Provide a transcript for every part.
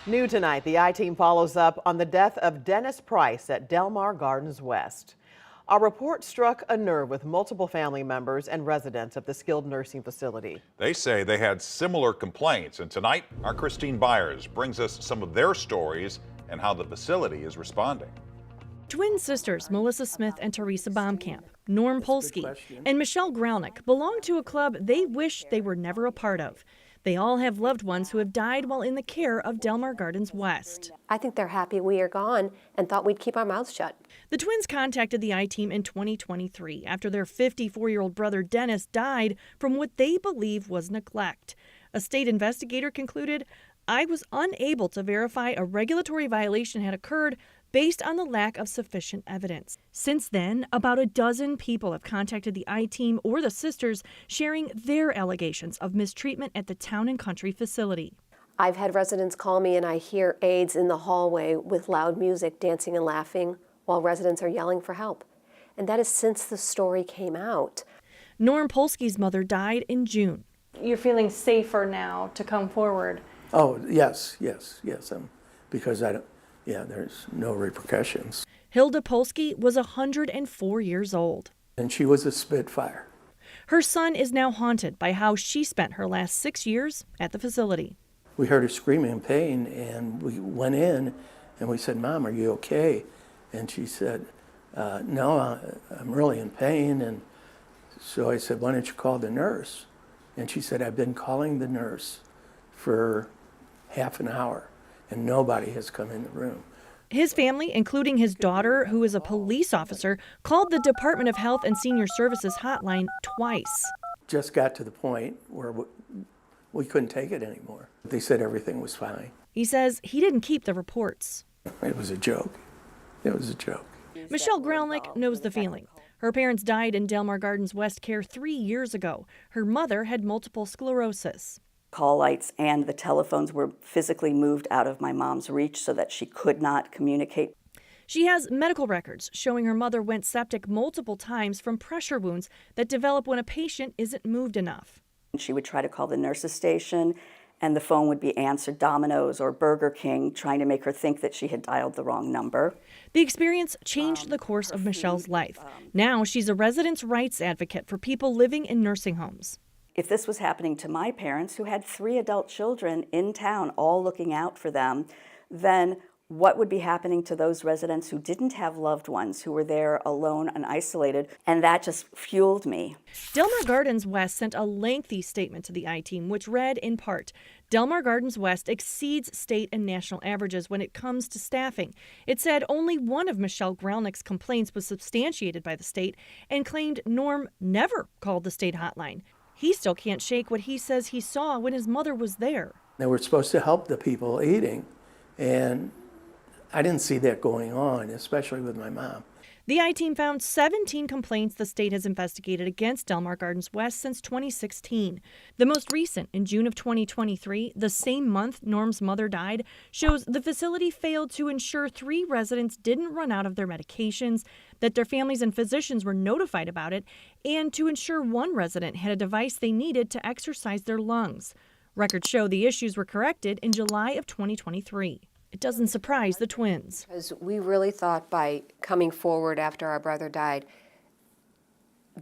New tonight, the I-Team follows up on the death of Dennis Price at Delmar Gardens West. A report struck a nerve with multiple family members and residents of the skilled nursing facility. They say they had similar complaints, and tonight our Christine Byers brings us some of their stories and how the facility is responding. Twin sisters Melissa Smith and Teresa Baumkamp, Norm Polsky, and Michelle Gralnick belong to a club they wish they were never a part of. They all have loved ones who have died while in the care of Delmar Gardens West. I think they're happy we are gone and thought we'd keep our mouths shut. The twins contacted the I-Team in 2023 after their 54-year-old brother Dennis died from what they believe was neglect. A state investigator concluded, "I was unable to verify a regulatory violation had occurred based on the lack of sufficient evidence." Since then, about a dozen people have contacted the I-Team or the sisters, sharing their allegations of mistreatment at the Town and Country facility. I've had residents call me and I hear aides in the hallway with loud music, dancing and laughing while residents are yelling for help. And that is since the story came out. Norm Polsky's mother died in June. You're feeling safer now to come forward? Oh, yes, because there's no repercussions. Hilda Polsky was 104 years old. And she was a Spitfire. Her son is now haunted by how she spent her last 6 years at the facility. We heard her screaming in pain, and we went in, and we said, "Mom, are you okay?" And she said, "No, I'm really in pain." And so I said, "Why don't you call the nurse?" And she said, "I've been calling the nurse for half an hour, and nobody has come in the room." His family, including his daughter, who is a police officer, called the Department of Health and Senior Services hotline twice. Just got to the point where we couldn't take it anymore. They said everything was fine. He says he didn't keep the reports. It was a joke. It was a joke. Michelle Gralnick knows the feeling. Her parents died in Delmar Gardens West care 3 years ago. Her mother had multiple sclerosis. Call lights and the telephones were physically moved out of my mom's reach so that she could not communicate. She has medical records showing her mother went septic multiple times from pressure wounds that develop when a patient isn't moved enough. She would try to call the nurse's station, and the phone would be answered Domino's or Burger King, trying to make her think that she had dialed the wrong number. The experience changed the course of Michelle's life. Now she's a residents' rights advocate for people living in nursing homes. If this was happening to my parents, who had 3 adult children in town, all looking out for them, then what would be happening to those residents who didn't have loved ones, who were there alone and isolated? And that just fueled me. Delmar Gardens West sent a lengthy statement to the I-Team, which read in part, "Delmar Gardens West exceeds state and national averages when it comes to staffing." It said only one of Michelle Gralnick's complaints was substantiated by the state and claimed Norm never called the state hotline. He still can't shake what he says he saw when his mother was there. They were supposed to help the people eating, and I didn't see that going on, especially with my mom. The I-Team found 17 complaints the state has investigated against Delmar Gardens West since 2016. The most recent, in June of 2023, the same month Norm's mother died, shows the facility failed to ensure 3 residents didn't run out of their medications, that their families and physicians were notified about it, and to ensure 1 resident had a device they needed to exercise their lungs. Records show the issues were corrected in July of 2023. It doesn't surprise the twins. Because we really thought by coming forward after our brother died,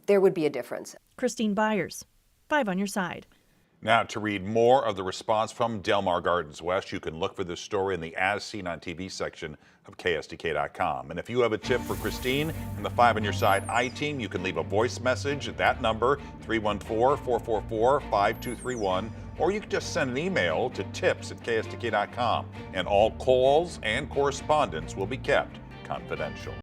there would be a difference. Christine Byers, 5 on your side. Now, to read more of the response from Delmar Gardens West, you can look for this story in the As Seen on TV section of KSDK.com. And if you have a tip for Christine and the 5 on your side I-Team, you can leave a voice message at that number, 314-444-5231, or you can just send an email to tips@ksdk.com. And all calls and correspondence will be kept confidential.